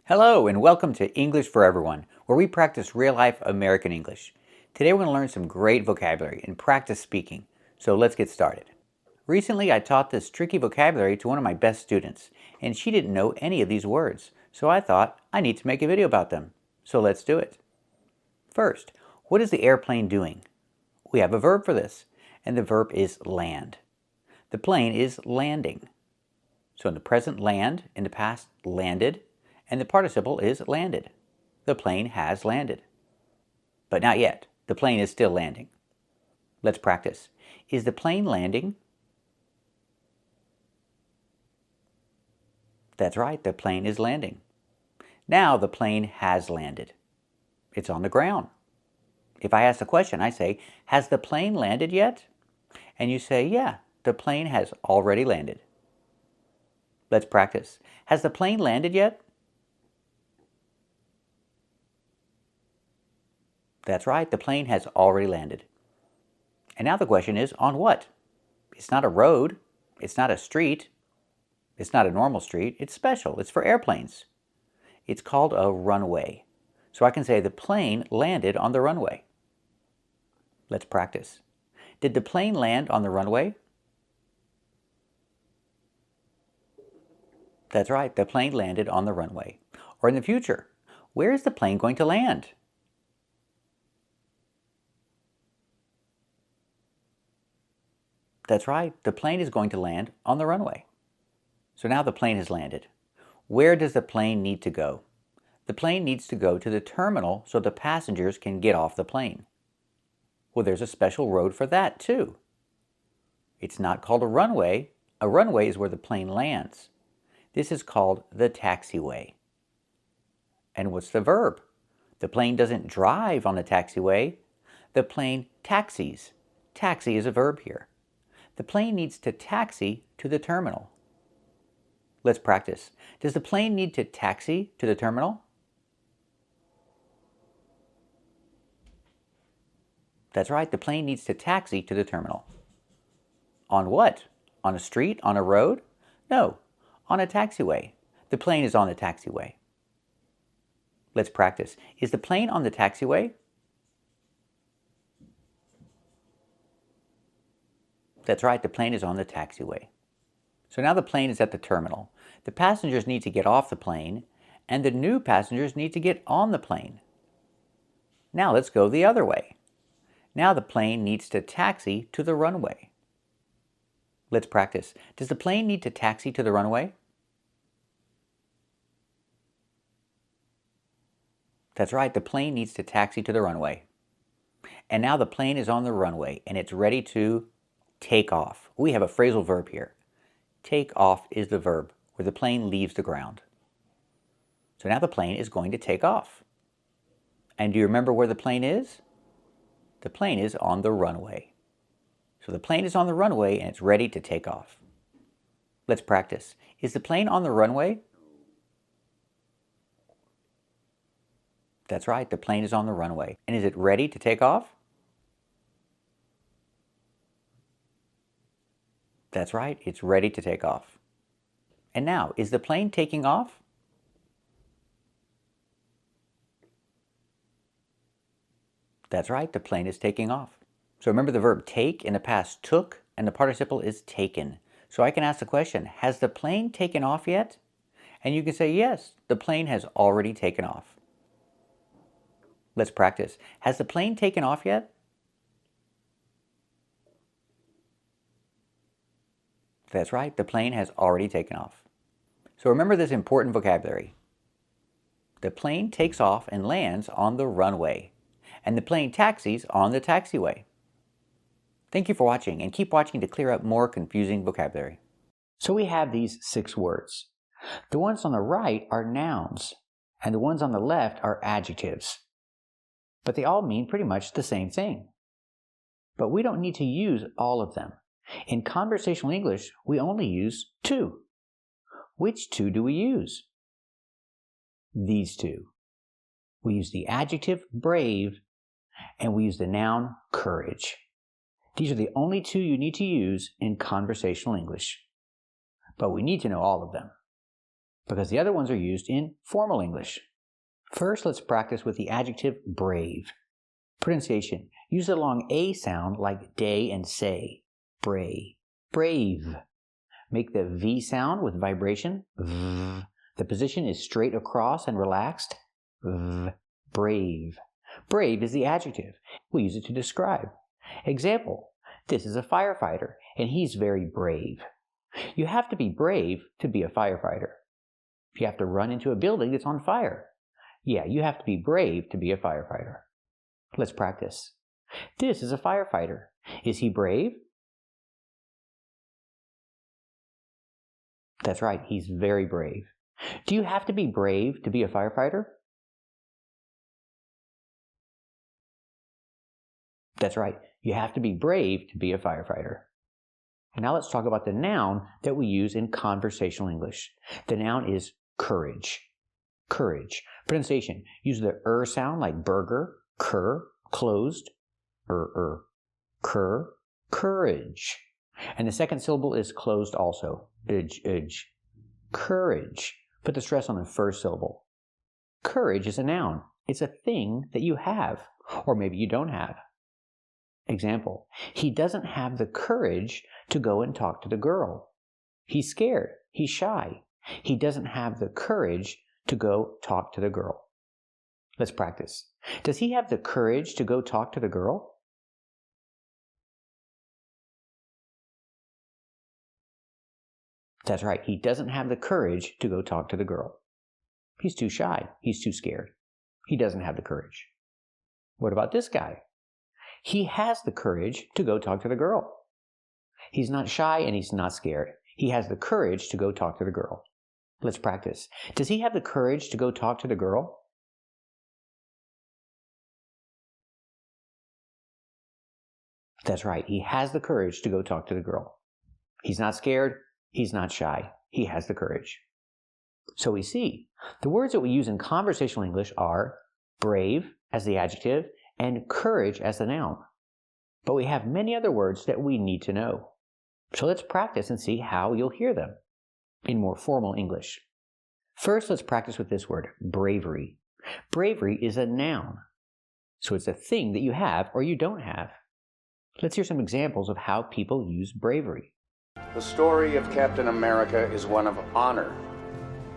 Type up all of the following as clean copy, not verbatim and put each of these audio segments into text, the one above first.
Hello and welcome to English for Everyone, where we practice real-life American English. Today we're going to learn some great vocabulary and practice speaking, so let's get started. Recently I taught this tricky vocabulary to one of my best students, and she didn't know any of these words, so I thought I need to make a video about them. So let's do it. First, what is the airplane doing? We have a verb for this, and the verb is land. The plane is landing. So in the present, land; in the past, landed; and the participle is landed. The plane has landed. But not yet. The plane is still landing. Let's practice. Is the plane landing? That's right, the plane is landing. Now the plane has landed. It's on the ground. If I ask the question, I say, has the plane landed yet? And you say, yeah, the plane has already landed. Let's practice. Has the plane landed yet? That's right, the plane has already landed. And now the question is, on what? It's not a road. It's not a street. It's not a normal street. It's special. It's for airplanes. It's called a runway. So I can say the plane landed on the runway. Let's practice. Did the plane land on the runway? That's right, the plane landed on the runway. Or in the future, where is the plane going to land? That's right, the plane is going to land on the runway. So now the plane has landed. Where does the plane need to go? The plane needs to go to the terminal so the passengers can get off the plane. Well, there's a special road for that too. It's not called a runway. A runway is where the plane lands. This is called the taxiway. And what's the verb? The plane doesn't drive on the taxiway. The plane taxis. Taxi is a verb here. The plane needs to taxi to the terminal. Let's practice. Does the plane need to taxi to the terminal? That's right, the plane needs to taxi to the terminal. On what? On a street? On a road? No, on a taxiway. The plane is on the taxiway. Let's practice. Is the plane on the taxiway? That's right, the plane is on the taxiway. So now the plane is at the terminal. The passengers need to get off the plane, and the new passengers need to get on the plane. Now let's go the other way. Now the plane needs to taxi to the runway. Let's practice. Does the plane need to taxi to the runway? That's right, the plane needs to taxi to the runway. And now the plane is on the runway, and it's ready to take off. We have a phrasal verb here. Take off is the verb where the plane leaves the ground. So now the plane is going to take off. And do you remember where the plane is? The plane is on the runway. So the plane is on the runway and it's ready to take off. Let's practice. Is the plane on the runway? That's right, the plane is on the runway. And is it ready to take off? That's right, it's ready to take off. And now, is the plane taking off? That's right, the plane is taking off. So remember the verb take in the past took, and the participle is taken. So I can ask the question, has the plane taken off yet? And you can say, yes, the plane has already taken off. Let's practice. Has the plane taken off yet? That's right, the plane has already taken off. So remember this important vocabulary. The plane takes off and lands on the runway, and the plane taxis on the taxiway. Thank you for watching, and keep watching to clear up more confusing vocabulary. So we have these 6 words. The ones on the right are nouns, and the ones on the left are adjectives. But they all mean pretty much the same thing. But we don't need to use all of them. In conversational English, we only use 2. Which 2 do we use? These 2. We use the adjective brave, and we use the noun courage. These are the only 2 you need to use in conversational English. But we need to know all of them. because the other ones are used in formal English. First, let's practice with the adjective brave. Pronunciation. Use the long A sound like day and say. Brave. Brave. Make the V sound with vibration. V. The position is straight across and relaxed. V. Brave. Brave is the adjective. We use it to describe. Example. This is a firefighter, and he's very brave. You have to be brave to be a firefighter. If you have to run into a building that's on fire, yeah, you have to be brave to be a firefighter. Let's practice. This is a firefighter. Is he brave? That's right, he's very brave. Do you have to be brave to be a firefighter? That's right, you have to be brave to be a firefighter. Now let's talk about the noun that we use in conversational English. The noun is courage. Courage. Pronunciation. Use the sound like burger, cur, closed, cur, courage. And the second syllable is closed also. Edge. Courage. Put the stress on the first syllable. Courage is a noun. It's a thing that you have, or maybe you don't have. Example, he doesn't have the courage to go and talk to the girl. He's scared. He's shy. He doesn't have the courage to go talk to the girl. Let's practice. Does he have the courage to go talk to the girl? That's right. He doesn't have the courage to go talk to the girl. He's too shy. He's too scared. He doesn't have the courage. What about this guy? He has the courage to go talk to the girl. He's not shy and he's not scared. He has the courage to go talk to the girl. Let's practice. Does he have the courage to go talk to the girl? That's right. He has the courage to go talk to the girl. He's not scared. He's not shy. He has the courage. So we see the words that we use in conversational English are brave as the adjective and courage as the noun. But we have many other words that we need to know. So let's practice and see how you'll hear them in more formal English. First, let's practice with this word, bravery. Bravery is a noun. So it's a thing that you have or you don't have. Let's hear some examples of how people use bravery. The story of Captain America is one of honor,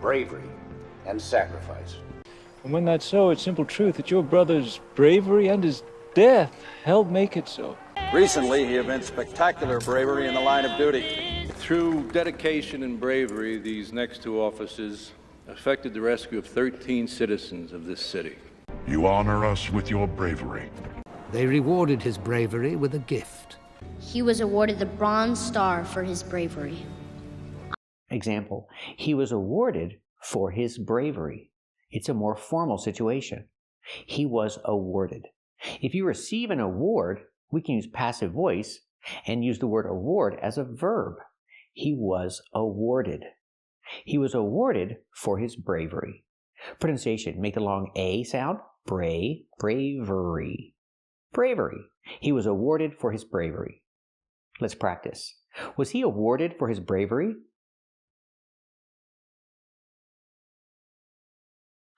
bravery, and sacrifice. And when that's so, it's simple truth that your brother's bravery and his death helped make it so. Recently, he evinced spectacular bravery in the line of duty. Through dedication and bravery, these next two officers effected the rescue of 13 citizens of this city. You honor us with your bravery. They rewarded his bravery with a gift. He was awarded the Bronze Star for his bravery. Example, he was awarded for his bravery. It's a more formal situation. He was awarded. If you receive an award, we can use passive voice and use the word award as a verb. He was awarded. He was awarded for his bravery. Pronunciation, make the long A sound. Bravery. Bravery. He was awarded for his bravery. Let's practice. Was he awarded for his bravery?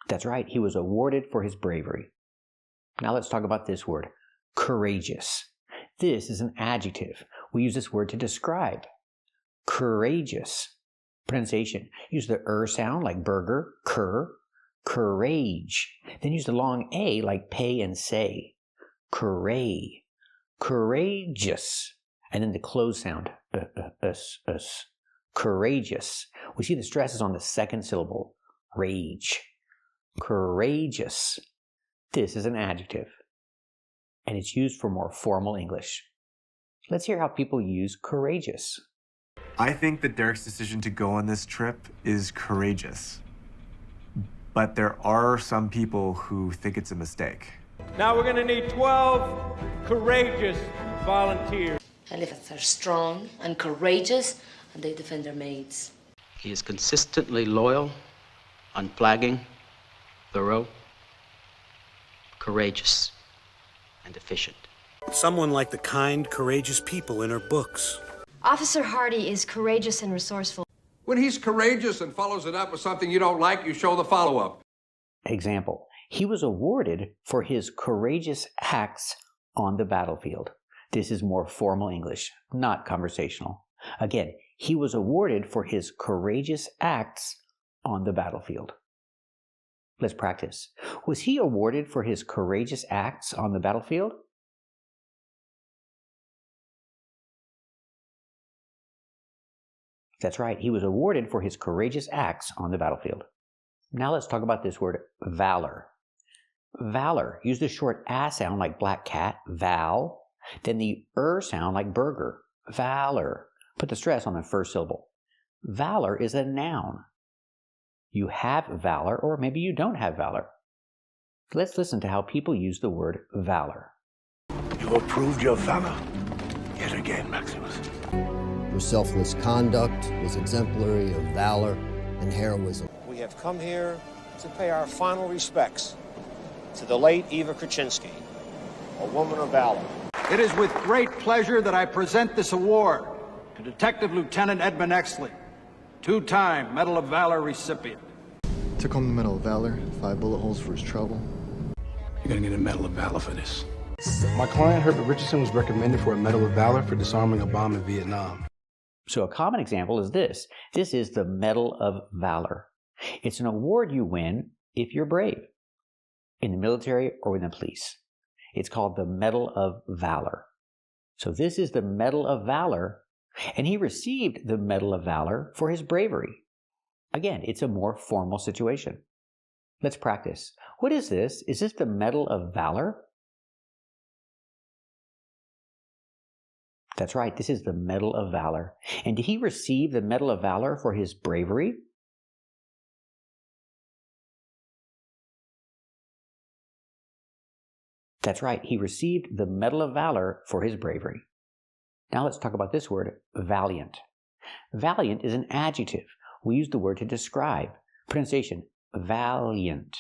That's right, he was awarded for his bravery. Now let's talk about this word, courageous. This is an adjective. We use this word to describe. Courageous. Pronunciation, use the sound like burger, cur, courage. Then use the long A like pay and say. Courageous. And then the closed sound, courageous. We see the stress is on the second syllable, rage. Courageous. This is an adjective, and it's used for more formal English. Let's hear how people use courageous. I think that Derek's decision to go on this trip is courageous, but there are some people who think it's a mistake. Now we're going to need 12 courageous volunteers. Elephants are strong and courageous, and they defend their mates. He is consistently loyal, unflagging, thorough, courageous, and efficient. Someone like the kind, courageous people in her books. Officer Hardy is courageous and resourceful. When he's courageous and follows it up with something you don't like, you show the follow-up. Example, he was awarded for his courageous acts on the battlefield. This is more formal English, not conversational. Again, he was awarded for his courageous acts on the battlefield. Let's practice. Was he awarded for his courageous acts on the battlefield? That's right, he was awarded for his courageous acts on the battlefield. Now let's talk about this word, valor. Valor, use the short A sound like black cat, val, then the sound like burger, valor. Put the stress on the first syllable. Valor is a noun. You have valor, or maybe you don't have valor. Let's listen to how people use the word valor. You have proved your valor yet again, Maximus. Your selfless conduct was exemplary of valor and heroism. We have come here to pay our final respects to the late Eva Kraczynski, a woman of valor. It is with great pleasure that I present this award to Detective Lieutenant Edmund Exley, two-time Medal of Valor recipient. Took home the Medal of Valor, 5 bullet holes for his trouble. You're gonna get a Medal of Valor for this. My client, Herbert Richardson, was recommended for a Medal of Valor for disarming a bomb in Vietnam. So a common example is this. This is the Medal of Valor. It's an award you win if you're brave, in the military or in the police. It's called the Medal of Valor. So this is the Medal of Valor, and he received the Medal of Valor for his bravery. Again, it's a more formal situation. Let's practice. What is this? Is this the Medal of Valor? That's right, this is the Medal of Valor. And did he receive the Medal of Valor for his bravery? That's right, he received the Medal of Valor for his bravery. Now let's talk about this word, valiant. Valiant is an adjective. We use the word to describe. Pronunciation, valiant.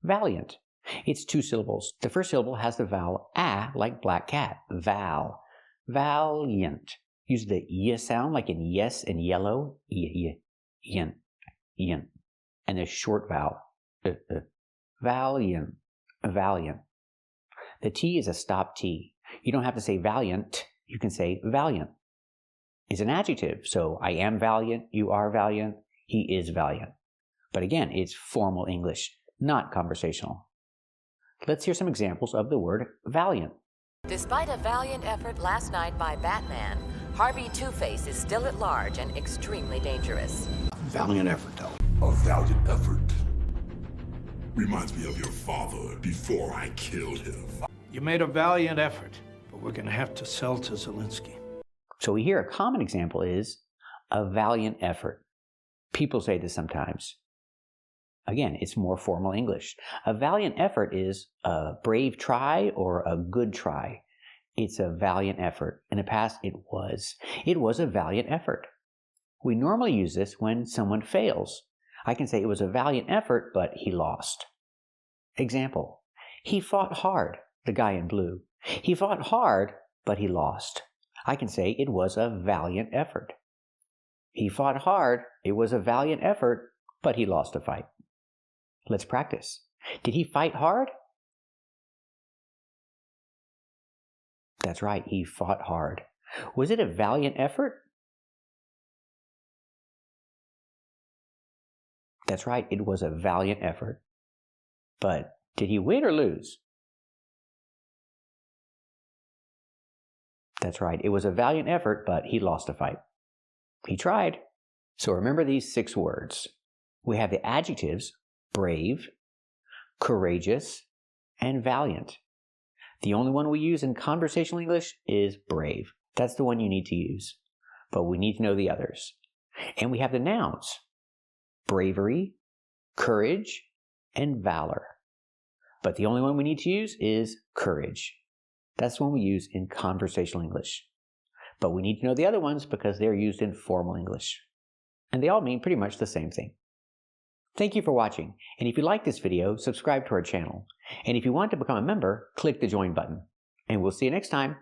Valiant. It's 2 syllables. The first syllable has the vowel a, like black cat, val. Valiant. Use the y sound like in yes and yellow, yin. And the short vowel, valiant, valiant. The T is a stop T. You don't have to say valiant, you can say valiant. It's an adjective, so I am valiant, you are valiant, he is valiant. But again, it's formal English, not conversational. Let's hear some examples of the word valiant. Despite a valiant effort last night by Batman, Harvey Two-Face is still at large and extremely dangerous. Valiant effort, though. A valiant effort. Reminds me of your father before I killed him. You made a valiant effort, but we're going to have to sell to Zelensky. So we hear a common example is a valiant effort. People say this sometimes. Again, it's more formal English. A valiant effort is a brave try or a good try. It's a valiant effort. In the past, it was. It was a valiant effort. We normally use this when someone fails. I can say it was a valiant effort, but he lost. Example, he fought hard, the guy in blue. He fought hard, but he lost. I can say it was a valiant effort. He fought hard, it was a valiant effort, but he lost a fight. Let's practice. Did he fight hard? That's right, he fought hard. Was it a valiant effort? That's right, it was a valiant effort. But did he win or lose? That's right, it was a valiant effort, but he lost a fight. He tried. So remember these 6 words. We have the adjectives brave, courageous, and valiant. The only one we use in conversational English is brave. That's the one you need to use. But we need to know the others. And we have the nouns, bravery, courage, and valor. But the only one we need to use is courage. That's the one we use in conversational English. But we need to know the other ones because they're used in formal English. And they all mean pretty much the same thing. Thank you for watching, and if you like this video, subscribe to our channel. And if you want to become a member, click the join button. And we'll see you next time.